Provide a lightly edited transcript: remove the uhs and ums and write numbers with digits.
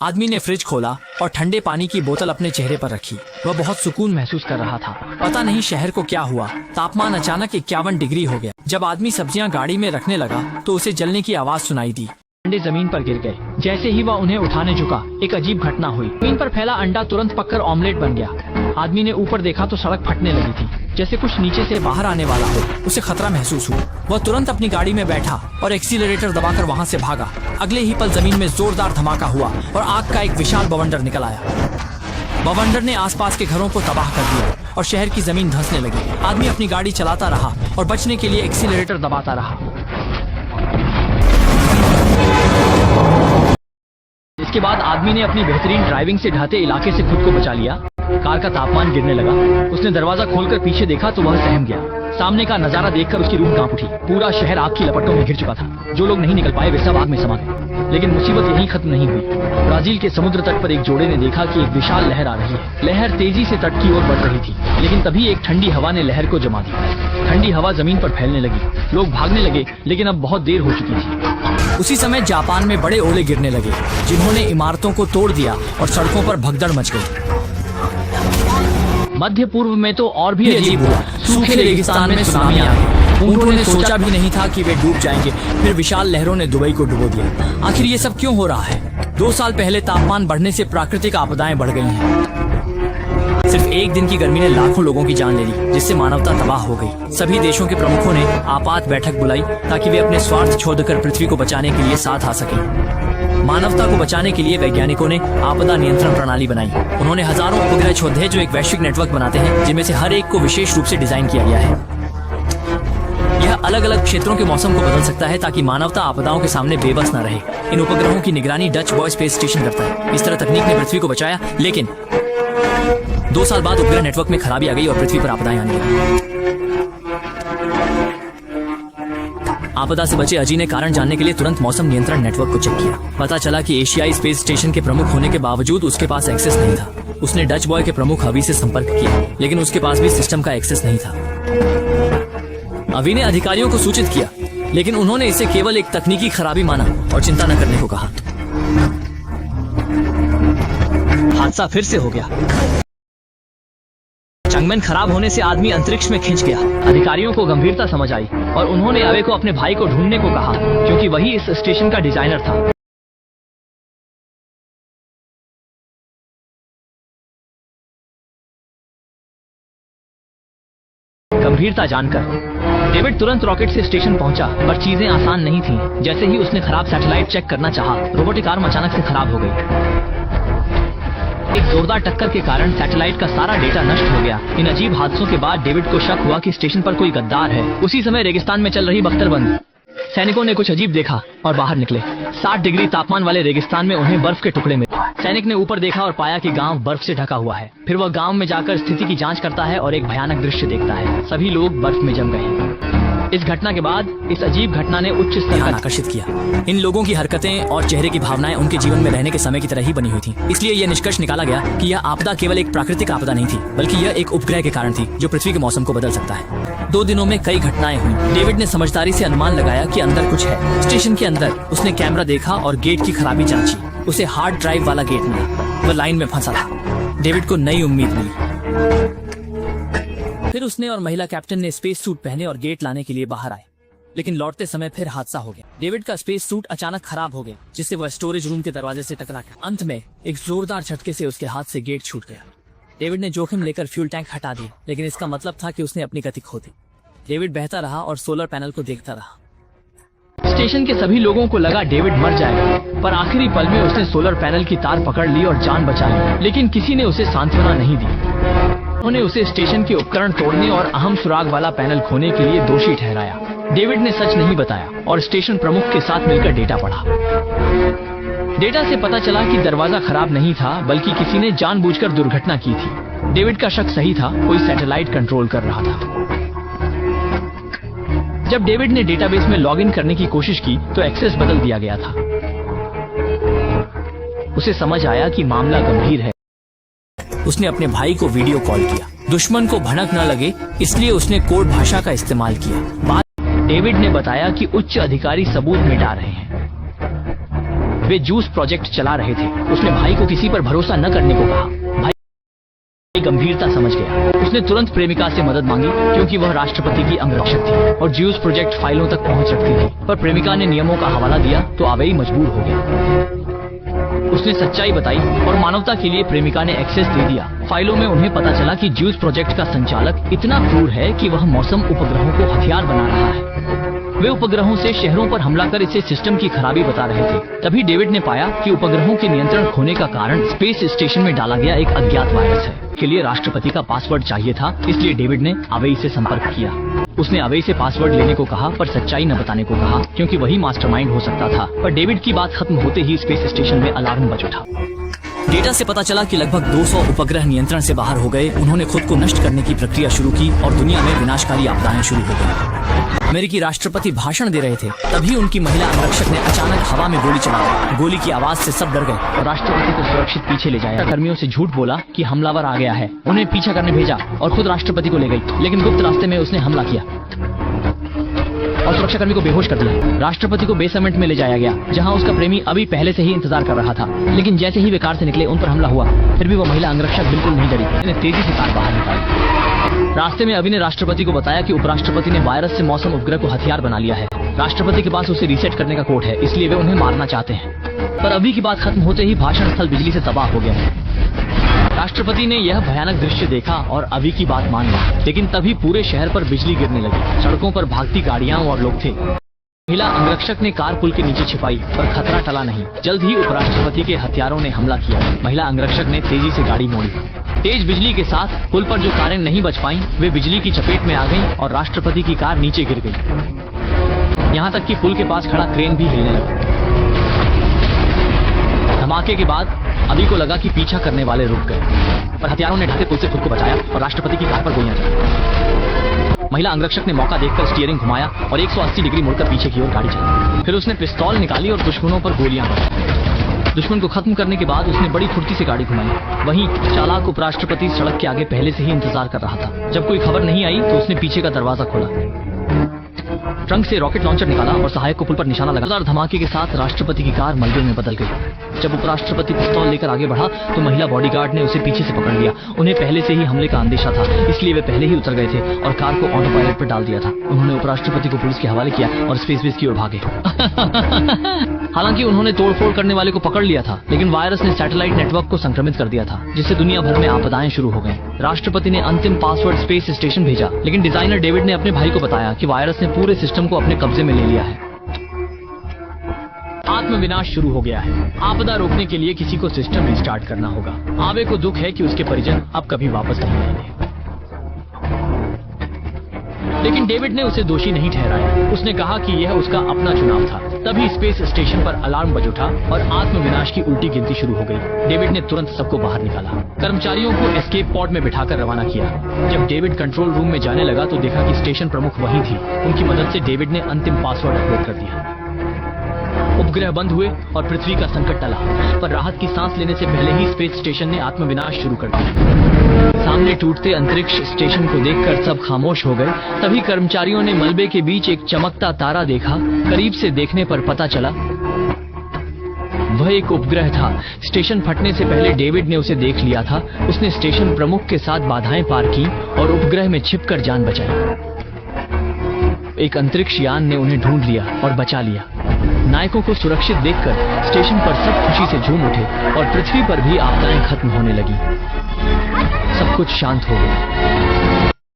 आदमी ने फ्रिज खोला और ठंडे पानी की बोतल अपने चेहरे पर रखी। वह बहुत सुकून महसूस कर रहा था। पता नहीं शहर को क्या हुआ, तापमान अचानक 51 डिग्री हो गया। जब आदमी सब्जियां गाड़ी में रखने लगा तो उसे जलने की आवाज सुनाई दी। अंडे जमीन पर गिर गए। जैसे ही वह उन्हें उठाने झुका, एक अजीब घटना हुई। जमीन पर फैला अंडा तुरंत पककर ऑमलेट बन गया। आदमी ने ऊपर देखा तो सड़क फटने लगी थी, जैसे कुछ नीचे से बाहर आने वाला हो। उसे खतरा महसूस हुआ। वह तुरंत अपनी गाड़ी में बैठा और एक्सीलरेटर दबाकर वहां से भागा। अगले ही पल जमीन में जोरदार धमाका हुआ और आग का एक विशाल बवंडर निकल आया। बवंडर ने आसपास के घरों को तबाह कर दिया और शहर की जमीन धंसने लगी। आदमी अपनी गाड़ी चलाता रहा और बचने के लिए एक्सीलरेटर दबाता रहा। इसके बाद आदमी ने अपनी बेहतरीन ड्राइविंग से ढहते इलाके से खुद को बचा लिया। कार का तापमान गिरने लगा। उसने दरवाजा खोलकर पीछे देखा तो वह सहम गया। सामने का नजारा देखकर उसकी रूह कांप उठी। पूरा शहर आग की लपटों में घिर चुका था। जो लोग नहीं निकल पाए वे सब आग में समा गए। लेकिन मुसीबत यहीं खत्म नहीं हुई। ब्राजील के समुद्र तट पर एक जोड़े ने देखा कि एक विशाल लहर आ रही है। लहर तेजी से तट की ओर बढ़ रही थी, लेकिन तभी एक ठंडी हवा ने लहर को जमा दिया। ठंडी हवा जमीन पर फैलने लगी। लोग भागने लगे, लेकिन अब बहुत देर हो चुकी थी। उसी समय जापान में बड़े ओले गिरने लगे, जिन्होंने इमारतों को तोड़ दिया और सड़कों पर भगदड़ मच गई। मध्य पूर्व में तो और भी अजीब हुआ। सूखे रेगिस्तान में सुनामी आ गई। ऊँटों ने सोचा भी नहीं था कि वे डूब जाएंगे, फिर विशाल लहरों ने दुबई को डुबो दिया। आखिर ये सब क्यों हो रहा है? 2 साल पहले तापमान बढ़ने से प्राकृतिक आपदाएं बढ़ गई हैं। सिर्फ एक दिन की गर्मी ने लाखों लोगों की जान ले ली, जिससे मानवता तबाह हो गई। सभी देशों के प्रमुखों ने आपात बैठक बुलाई ताकि वे अपने स्वार्थ छोड़कर पृथ्वी को बचाने के लिए साथ आ सकें। मानवता को बचाने के लिए वैज्ञानिकों ने आपदा नियंत्रण प्रणाली बनाई। उन्होंने हजारों उपग्रह छोड़े जो एक वैश्विक नेटवर्क बनाते हैं, जिनमें से हर एक को विशेष रूप से डिजाइन किया गया है। यह अलग अलग क्षेत्रों के मौसम को बदल सकता है ताकि मानवता आपदाओं के सामने बेबस न रहे। इन उपग्रहों की निगरानी डच बॉय स्पेस स्टेशन करता है। इस तरह तकनीक ने पृथ्वी को बचाया, लेकिन 2 साल बाद उपग्रह नेटवर्क में खराबी आ गई और पृथ्वी पर आपदाएं आने लगी। आपदा से बचे अजी ने कारण जानने के लिए तुरंत मौसम नियंत्रण नेटवर्क को चेक किया। पता चला कि एशियाई स्पेस स्टेशन के प्रमुख होने के बावजूद उसके पास एक्सेस नहीं था। उसने डच बॉय के प्रमुख अवी से संपर्क किया, लेकिन उसके पास भी सिस्टम का एक्सेस नहीं था। अवी ने अधिकारियों को सूचित किया, लेकिन उन्होंने इसे केवल एक तकनीकी खराबी माना और चिंता न करने को कहा। हादसा फिर से हो गया। चंगमैन खराब होने से आदमी अंतरिक्ष में खिंच गया। अधिकारियों को गंभीरता समझ आई और उन्होंने अवे को अपने भाई को ढूंढने को कहा, क्योंकि वही इस स्टेशन का डिजाइनर था। गंभीरता जानकर डेविड तुरंत रॉकेट से स्टेशन पहुंचा, पर चीजें आसान नहीं थीं। जैसे ही उसने खराब सैटेलाइट चेक करना चाहा, रोबोटिक आर्म अचानक से खराब हो गई। एक जोरदार टक्कर के कारण सैटेलाइट का सारा डेटा नष्ट हो गया। इन अजीब हादसों के बाद डेविड को शक हुआ कि स्टेशन पर कोई गद्दार है। उसी समय रेगिस्तान में चल रही बख्तरबंद। सैनिकों ने कुछ अजीब देखा और बाहर निकले। 60 डिग्री तापमान वाले रेगिस्तान में उन्हें बर्फ के टुकड़े मिले। सैनिक ने ऊपर देखा और पाया कि गांव बर्फ से ढका हुआ है। फिर वह गांव में जाकर स्थिति की जांच करता है और एक भयानक दृश्य देखता है। सभी लोग बर्फ में जम गए। इस घटना के बाद इस अजीब घटना ने उच्च स्तर पर आकर्षित किया। इन लोगों की हरकतें और चेहरे की भावनाएं उनके जीवन में रहने के समय की तरह ही बनी हुई थी। इसलिए यह निष्कर्ष निकाला गया कि यह आपदा केवल एक प्राकृतिक आपदा नहीं थी, बल्कि यह एक उपग्रह के कारण थी जो पृथ्वी के मौसम को बदल सकता है। 2 दिनों में कई घटनाएं हुई। डेविड ने समझदारी से अनुमान लगाया कि अंदर कुछ है। स्टेशन के अंदर उसने कैमरा देखा और गेट की खराबी जांची। उसे हार्ड ड्राइव वाला गेट मिला। वह लाइन में फंसा था। डेविड को नई उम्मीद मिली। फिर उसने और महिला कैप्टन ने स्पेस सूट पहने और गेट लाने के लिए बाहर आए, लेकिन लौटते समय फिर हादसा हो गया। डेविड का स्पेस सूट अचानक खराब हो गया, जिससे वह स्टोरेज रूम के दरवाजे से टकरा गया। अंत में एक जोरदार झटके से उसके हाथ से गेट छूट गया। डेविड ने जोखिम लेकर फ्यूल टैंक हटा दिया, लेकिन इसका मतलब था कि उसने अपनी गति खो दी। डेविड बहता रहा और सोलर पैनल को देखता रहा। स्टेशन के सभी लोगों को लगा डेविड मर जाएगा, पर आखिरी पल में उसने सोलर पैनल की तार पकड़ ली और जान बचा ली। लेकिन किसी ने उसे सांत्वना नहीं दी। उन्होंने उसे स्टेशन के उपकरण तोड़ने और अहम सुराग वाला पैनल खोने के लिए दोषी ठहराया। डेविड ने सच नहीं बताया और स्टेशन प्रमुख के साथ मिलकर डेटा पढ़ा। डेटा से पता चला कि दरवाजा खराब नहीं था, बल्कि किसी ने जानबूझकर दुर्घटना की थी। डेविड का शक सही था, कोई सैटेलाइट कंट्रोल कर रहा था। जब डेविड ने डेटाबेस में लॉगिन करने की कोशिश की तो एक्सेस बदल दिया गया था। उसे समझ आया कि मामला गंभीर है। उसने अपने भाई को वीडियो कॉल किया। दुश्मन को भनक न लगे, इसलिए उसने कोड भाषा का इस्तेमाल किया। बाद डेविड ने बताया कि उच्च अधिकारी सबूत मिटा रहे हैं। वे जूस प्रोजेक्ट चला रहे थे। उसने भाई को किसी पर भरोसा न करने को कहा। भाई गंभीरता समझ गया। उसने तुरंत प्रेमिका से मदद मांगी क्योंकि वह राष्ट्रपति की अंगरक्षक थी और ज्यूस प्रोजेक्ट फाइलों तक पहुंच रखती थी। पर प्रेमिका ने नियमों का हवाला दिया तो आवेई मजबूर हो गया। उसने सच्चाई बताई और मानवता के लिए प्रेमिका ने एक्सेस दे दिया। फाइलों में उन्हें पता चला कि ज्यूस प्रोजेक्ट का संचालक इतना क्रूर है कि वह मौसम उपग्रहों को हथियार बना रहा है। वे उपग्रहों से शहरों पर हमला कर इसे सिस्टम की खराबी बता रहे थे। तभी डेविड ने पाया कि उपग्रहों के नियंत्रण खोने का कारण स्पेस स्टेशन में डाला गया एक अज्ञात वायरस है। के लिए राष्ट्रपति का पासवर्ड चाहिए था, इसलिए डेविड ने आवेई से संपर्क किया। उसने आवेई से पासवर्ड लेने को कहा पर सच्चाई न बताने को कहा क्योंकि वही मास्टरमाइंड हो सकता था। पर डेविड की बात खत्म होते ही स्पेस स्टेशन में अलार्म बज उठा। डेटा से पता चला कि लगभग 200 उपग्रह नियंत्रण से बाहर हो गए। उन्होंने खुद को नष्ट करने की प्रक्रिया शुरू की और दुनिया में विनाशकारी आपदाएं शुरू हो गई। अमेरिकी राष्ट्रपति भाषण दे रहे थे, तभी उनकी महिला अंगरक्षक ने अचानक हवा में गोली चला दी। गोली की आवाज से सब डर गए और राष्ट्रपति को सुरक्षित पीछे ले जाया। कर्मियों से झूठ बोला कि हमलावर आ गया है, उन्हें पीछा करने भेजा और खुद राष्ट्रपति को ले गई। लेकिन गुप्त रास्ते में उसने हमला किया और सुरक्षाकर्मी को बेहोश कर दिया। राष्ट्रपति को बेसमेंट में ले जाया गया जहां उसका प्रेमी अभी पहले से ही इंतजार कर रहा था। लेकिन जैसे ही वे कार से निकले उन पर हमला हुआ। फिर भी वो महिला अंगरक्षक बिल्कुल नहीं डरी। उसने तेजी से कार बाहर निकाली। रास्ते में अभी ने राष्ट्रपति को बताया कि उपराष्ट्रपति ने वायरस से मौसम उपग्रह को हथियार बना लिया है। राष्ट्रपति के पास उसे रीसेट करने का कोड है, इसलिए वे उन्हें मारना चाहते हैं। पर अभी की बात खत्म होते ही भाषण स्थल बिजली से तबाह हो गया। राष्ट्रपति ने यह भयानक दृश्य देखा और अभी की बात मान ली। लेकिन तभी पूरे शहर पर बिजली गिरने लगी। सड़कों पर भागती गाड़ियां और लोग थे। महिला अंगरक्षक ने कार पुल के नीचे छिपाई पर खतरा टला नहीं। जल्द ही उपराष्ट्रपति के हथियारों ने हमला किया। महिला अंगरक्षक ने तेजी से गाड़ी मोड़ी। तेज बिजली के साथ पुल पर जो कारें नहीं बच पाईं, वे बिजली की चपेट में आ गईं और राष्ट्रपति की कार नीचे गिर गई। यहाँ तक कि पुल के पास खड़ा क्रेन भी हिलने लगा। धमाके के बाद अभी को लगा कि पीछा करने वाले रुक गए, पर हथियारों ने ढके पुल से खुद को बचाया और राष्ट्रपति की कार पर गोलियां चलाई। महिला अंगरक्षक ने मौका देखकर स्टीयरिंग घुमाया और 180 डिग्री मुड़कर पीछे की ओर गाड़ी चलाई। फिर उसने पिस्तौल निकाली और दुश्मनों पर गोलियां मारी। दुश्मन को खत्म करने के बाद उसने बड़ी फुर्ती से गाड़ी घुमाई। वहीं चालाक उपराष्ट्रपति सड़क के आगे पहले से ही इंतजार कर रहा था। जब कोई खबर नहीं आई तो उसने पीछे का दरवाजा खोला, ट्रंक से रॉकेट लॉन्चर निकाला और सहायक को पुल पर निशाना लगा। धमाके के साथ राष्ट्रपति की कार मलबे में बदल गई। जब उपराष्ट्रपति पिस्तौल लेकर आगे बढ़ा तो महिला बॉडीगार्ड ने उसे पीछे से पकड़ लिया। उन्हें पहले से ही हमले का अंदेशा था, इसलिए वे पहले ही उतर गए थे और कार को ऑटो पायलट पर डाल दिया था। उन्होंने उपराष्ट्रपति को पुलिस के हवाले किया और स्पेस बेस की ओर भागे। हालांकि उन्होंने तोड़फोड़ करने वाले को पकड़ लिया था, लेकिन वायरस ने सैटेलाइट नेटवर्क को संक्रमित कर दिया था, जिससे दुनिया भर में आपदाएं शुरू हो गई। राष्ट्रपति ने अंतिम पासवर्ड स्पेस स्टेशन भेजा, लेकिन डिजाइनर डेविड ने अपने भाई को बताया कि वायरस ने पूरे सिस्टम को अपने कब्जे में ले लिया है। आत्मविनाश शुरू हो गया है। आपदा रोकने के लिए किसी को सिस्टम रिस्टार्ट करना होगा। आवे को दुख है कि उसके परिजन अब कभी वापस नहीं आएंगे। लेकिन डेविड ने उसे दोषी नहीं ठहराया। उसने कहा कि यह उसका अपना चुनाव था। तभी स्पेस स्टेशन पर अलार्म बज उठा और आत्मविनाश की उल्टी गिनती शुरू हो गई। डेविड ने तुरंत सबको बाहर निकाला, कर्मचारियों को एस्केप पॉड में बिठाकर रवाना किया। जब डेविड कंट्रोल रूम में जाने लगा तो देखा कि स्टेशन प्रमुख वही थी। उनकी मदद से डेविड ने अंतिम पासवर्ड अपलोड कर दिया। उपग्रह बंद हुए और पृथ्वी का संकट टला, पर राहत की सांस लेने से पहले ही स्पेस स्टेशन ने आत्मविनाश शुरू कर दिया। सामने टूटते अंतरिक्ष स्टेशन को देखकर सब खामोश हो गए। तभी कर्मचारियों ने मलबे के बीच एक चमकता तारा देखा। करीब से देखने पर पता चला वह एक उपग्रह था। स्टेशन फटने से पहले डेविड ने उसे देख लिया था। उसने स्टेशन प्रमुख के साथ बाधाएं पार की और उपग्रह में छिपकर जान बचाई। एक अंतरिक्ष यान ने उन्हें ढूंढ लिया और बचा लिया। नायकों को सुरक्षित देखकर स्टेशन पर सब खुशी से झूम उठे और पृथ्वी पर भी आपदाएं खत्म होने लगी। सब कुछ शांत हो गया।